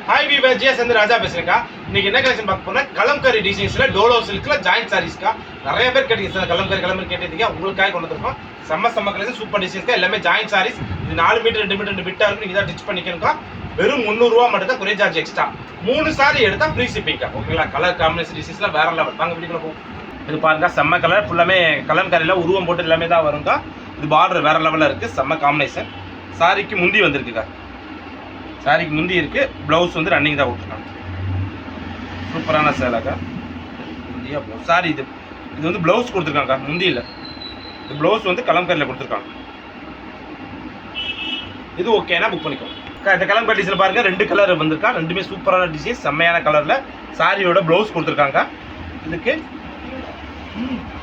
Hi viewer GS வந்து ராஜா பேசுறேன்க்கா. இன்னைக்கு என்ன கலெக்ஷன் பார்க்க போனா கலம்கரி டிசைன்ஸ்ல டோலோ சில்க்ல ஜாயிண்ட் சாரீஸ்க்கா. நிறைய பேர் கேட்டீங்க சார் கலம்கரி கேட்டீங்க, உங்களுக்காக கொண்டு வந்திருக்கோம். செம்ம கலெக்ஷன் சூப்பர் டிசைன்ஸ்க்கா. எல்லாமே ஜாயிண்ட் சாரீஸ். இது 4 மீட்டர் 2 மீட்டர் 2 பிட்டா இருக்கு. நீங்க தான் டிச் பண்ணிக்கணும்க்கா. வெறும் 300 ரூபா மட்டும் தான், கொரியர் சார்ஜ் எக்ஸ்ட்ரா. 3 சாரி எடுத்தா ஃப்ரீ ஷிப்பிங்க்கா. ஓகேங்களா? கலர் காம்பினேஷன் டிசைன்ஸ்ல வேற லெவல். வாங்க வீடியோல போவோம். இது பாருங்க, செம்ம கலர். ஃபுல்லாமே கலம்கரியில உருவம் போட்டு எல்லாமே தான் வரும்க்கா. இது பார்டர் வேற லெவல்ல இருக்கு. செம்ம காம்பினேஷன். சாரிக்கு முந்தி வந்திருக்குக்கா. சாரிக்கு முந்தி இருக்கு. பிளவுஸ் வந்து ரன்னிங் தான் விட்டுருக்காங்க. சூப்பரான சேலாக்கா. முந்தியா ப்ளவுஸ் சாரி. இது வந்து பிளவுஸ் கொடுத்துருக்காங்க, முந்தி இல்லை. இது பிளவுஸ் வந்து கலம்கரியில் கொடுத்துருக்காங்க. இது ஓகேனா புக் பண்ணிக்கோ. இந்த கலம்கரி டிசைன் பாருங்க, 2 கலர் வந்திருக்கா. ரெண்டுமே சூப்பரான டிசைன், செம்மையான கலர்ல சாரியோட பிளவுஸ் கொடுத்துருக்காங்க.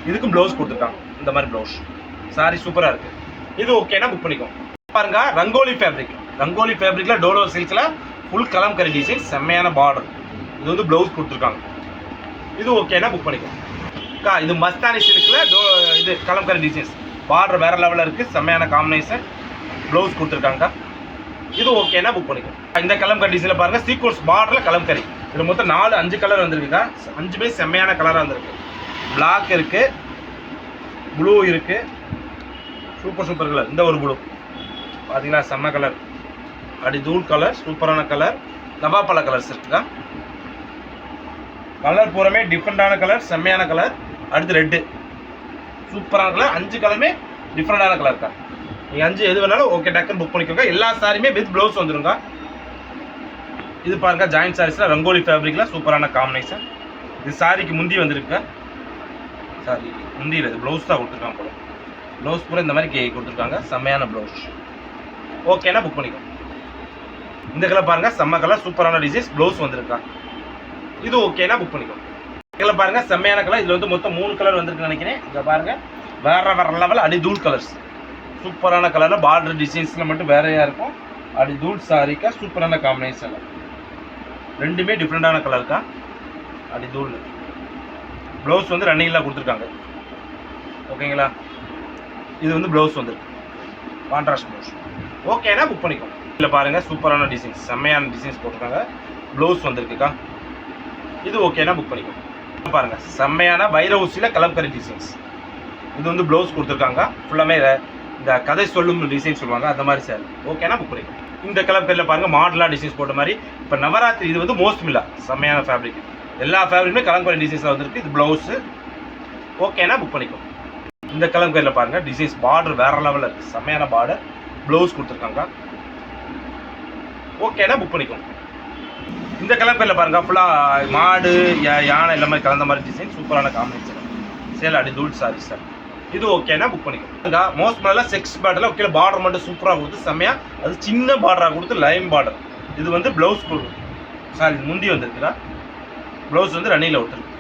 இதுக்கும் பிளவுஸ் கொடுத்துருக்காங்க. இந்த மாதிரி பிளவுஸ் சாரி சூப்பரா இருக்கு. இது ஓகேனா புக் பண்ணிக்கோ. பாருங்க, ரங்கோலி ஃபேப்ரிக்ல டோலோ சில்க்ல ஃபுல் கலம்கரி டிசைன், செம்மையான பார்டர். இது வந்து பிளவுஸ் கொடுத்துருக்காங்க. இது ஓகேனா புக் பண்ணிக்கோ. இது மஸ்தானி சில்க்ல இது கலம்கரி டிசைன்ஸ், பார்டர் வேற லெவலில் இருக்கு. செம்மையான காம்பினேஷன். பிளவுஸ் கொடுத்துருக்காங்க. இது ஓகேனா புக் பண்ணிக்கோ. இந்த கலம்கரி டிசைன்ல பாருங்க, சீக்வன்ஸ் பார்டர்ல கலம்கரி. இது மொத்தம் 5 கலர் வந்திருக்குக்கா. 5மே செம்மையான கலராக வந்திருக்கு. பிளாக் இருக்கு, ப்ளூ இருக்கு, சூப்பர் கலர். இந்த ஒரு ப்ளூ பார்த்தீங்களா, செம்ம கலர். அடி தூள் கலர், சூப்பரான கலர். நவாப்பழ கலர்ஸ் இருக்குக்கா. கலர் பூரமே டிஃப்ரெண்டான கலர், செம்மையான கலர். அடுத்து ரெட்டு, சூப்பரான கலர். 5 கலருமே டிஃப்ரெண்டான கலர்க்கா. நீங்கள் 5 எது வேணாலும் ஓகே டக்குன்னு புக் பண்ணிக்கோங்க. எல்லா சாரியுமே வித் ப்ளவுஸ் வந்துருங்க. இது பாருங்க, ஜாயிண்ட் சாரீஸ்ல ரங்கோலி ஃபேப்ரிக்ல சூப்பரான காம்பினேஷன். இது சாரிக்கு முந்தி வந்திருக்கு. சாரி முந்தியில் இது ப்ளவுஸ் தான் கொடுத்துருக்காங்க போல. ப்ளவுஸ் பூரா இந்த மாதிரி கொடுத்துருக்காங்க. செம்மையான ப்ளவுஸ். ஓகேனா புக் பண்ணிக்கோங்க. இந்த கலர் பாருங்க, செம்ம கலர், சூப்பரான டிசைன்ஸ். ப்ளவுஸ் வந்திருக்கா. இது ஓகேனா புக் பண்ணிக்கோங்க. இதில் பாருங்க, செம்மையான கலர். இதில் வந்து மொத்தம் 3 கலர் வந்திருக்குன்னு நினைக்கிறேன். இங்கே பாருங்க, வேற லெவல் அடி தூள் கலர்ஸ். சூப்பரான கலர்ல பார்டர் டிசைன்ஸ்ல மட்டும் வேறையா இருக்கும். அடி தூள் சாரிக்கா. சூப்பரான காம்பினேஷன். ரெண்டுமே டிஃப்ரெண்டான கலருக்கா. அடி தூள். ப்ளவுஸ் வந்து ரன்னிங்லாம் கொடுத்துருக்காங்க. ஓகேங்களா? இது வந்து ப்ளவுஸ் வந்துருக்கு, கான்ட்ராஸ்ட் ப்ளவுஸ். ஓகேனா புக் பண்ணிக்கோங்க. இதில் பாருங்க, சூப்பரான டிசைன்ஸ், செம்மையான டிசைன்ஸ் போட்டிருக்காங்க. ப்ளவுஸ் வந்திருக்குக்கா. இது ஓகேனா புக் பண்ணிக்கோங்க. பாருங்க, செம்மையான வைரவுசியில கலம்கரி டிசைன்ஸ். இது வந்து ப்ளவுஸ் கொடுத்துருக்காங்க. ஃபுல்லாமே இந்த கதை சொல்லும் டிசைன் சொல்லுவாங்க, அந்த மாதிரி சார். ஓகேனா புக் பண்ணிக்கோங்க. இந்த கலம்கரியில் பாருங்க, மாடலா டிசைன்ஸ் போட்ட மாதிரி. இப்போ நவராத்திரி, இது வந்து மோஸ்ட் மில்லா செம்மையான ஃபேப்ரிக். எல்லா ஃபேப்ரிக்குமே கலம்கரி டிசைன்ஸில் வந்துருக்கு. இது ப்ளவுஸு. ஓகேனா புக் பண்ணிக்கோங்க. இந்த கலம்கரியில் பாருங்க, டிசைன்ஸ் பார்டர் வேற லெவலில் இருக்குது. செம்மையான பார்டர். ப்ளவுஸ் கொடுத்துருக்காங்க. ஓகேனா புக் பண்ணிக்கோங்க. இந்த கலம்கரியில் பாருங்க, ஃபுல்லாக மாடு யானை எல்லாமே கலந்த மாதிரி டிசைன். சூப்பரான காம்பினேஷன். சேல் அடி தூள் சாரி சார். இது ஓகேனா புக் பண்ணிக்கோங்க. மோஸ்ட் நல்லா செக்ஸ் பேட்டரில் கீழே பார்டர் மட்டும் சூப்பராக கொடுத்து செம்மையா, அது சின்ன பார்டராக கொடுத்து லைன் பார்டர். இது வந்து ப்ளவுஸ் சாரி முந்தி வந்துருக்குதா. ப்ளவுஸ் வந்து ரன்னிங்கில் விட்டுருக்கு.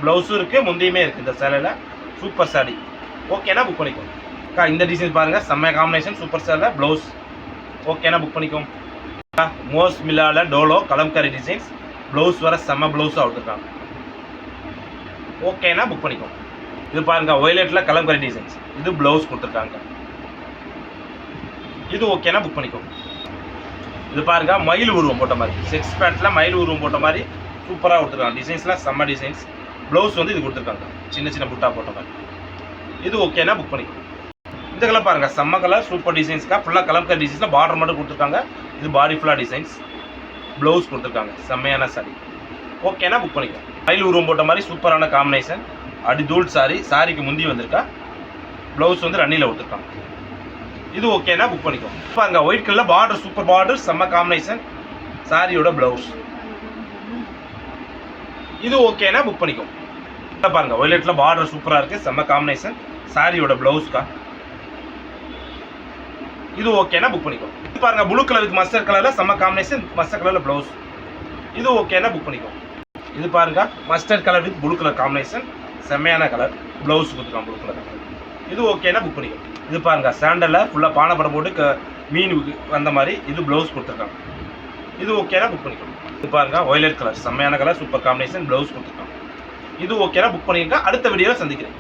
ப்ளவுஸும் இருக்குது, முந்தியுமே இருக்குது இந்த சேலையில். சூப்பர் சாரி. ஓகேனா புக் பண்ணிக்கோங்க. இந்த டிசைன் பாருங்கள், செம்ம காம்பினேஷன். சூப்பர் சேலை. ப்ளவுஸ் ஓகேனா புக் பண்ணிக்கோங்க. மோஸ்ட் மில்லால டோலோ கலம்கரி டிசைன்ஸ். ப்ளவுஸ் வர செம்ம ப்ளவுஸாக விட்டுருக்காங்க. ஓகேனா புக் பண்ணிக்கோங்க. இது பாருங்க, ஒயலெட்டில் கலம்கரி டிசைன்ஸ். இது ப்ளவுஸ் கொடுத்துருக்காங்க. இது ஓகேனா புக் பண்ணிக்கோங்க. இது பாருங்க, மயில் உருவம் போட்ட மாதிரி, செக்ஸ் பேண்ட்ல மயில் உருவம் போட்ட மாதிரி சூப்பராக கொடுத்துருக்காங்க. டிசைன்ஸ்லாம் செம்ம டிசைன்ஸ். ப்ளவுஸ் வந்து இது கொடுத்துருக்காங்க, சின்ன புட்டா போட்ட மாதிரி. இது ஓகேனா புக் பண்ணிக்கோங்க. இந்த கலர் பாருங்க, செம்ம கலர், சூப்பர் டிசைன்ஸ்க்கா. ஃபுல்லாக கலம்கரி டிசைன்ஸில் பார்டர் மட்டும் கொடுத்துருக்காங்க. இது பாடி ஃபுல்லாக டிசைன்ஸ். ப்ளவுஸ் கொடுத்துருக்காங்க. செம்மையான சாரி. ஓகேனா புக் பண்ணிக்கோங்க. மயில் உருவம் போட்ட மாதிரி சூப்பரான காம்பினேஷன். அடி தூள் சாரி. சாரிக்கு முந்தி வந்திருக்கா. ப்ளவுஸ் வந்து ரன்னியில் கொடுத்துருக்காங்க. இது ஓகேனா புக் பண்ணிக்கோங்க. பாருங்க, ஒயிட் கலரில் பார்டர், சூப்பர் பார்டர், செம்ம காம்பினேஷன். சாரியோட ப்ளவுஸ். இது ஓகேனா புக் பண்ணிக்கோங்க. பாருங்க, ஒயிலெட்டில் பார்டர் சூப்பராக இருக்குது, செம்ம காம்பினேஷன். சாரியோட ப்ளவுஸ்க்கா. இது ஓகேனா புக் பண்ணிக்கோங்க. இது பாருங்க, ப்ளூ கலர் வித் மஸ்டர்ட் கலரில் செம்ம காம்பினேஷன். மஸ்டர்ட் கலரில் ப்ளவுஸ். இது ஓகேனா புக் பண்ணிக்கோங்க. இது பாருங்க, mustard colour with blue colour combination. செம்மையான கலர். ப்ளவுஸ் கொடுத்துருக்காங்க ப்ளூ கலர். இது ஓகேனா புக் பண்ணிக்கோங்க. இது பாருங்க, சாண்டலில் ஃபுல்லாக பானைப்படம் போட்டு மீன் வந்த மாதிரி. இது ப்ளவுஸ் கொடுத்துருக்காங்க. இது ஓகேனா புக் பண்ணிக்கோங்க. இது பாருங்க, ஒயலட் கலர், செம்மையான கலர், சூப்பர் காம்பினேஷன். ப்ளவுஸ் கொடுத்துருக்காங்க. இது ஓகேனா புக் பண்ணிக்கோங்க. அடுத்த வீடியோவில் சந்திக்கிறேன்.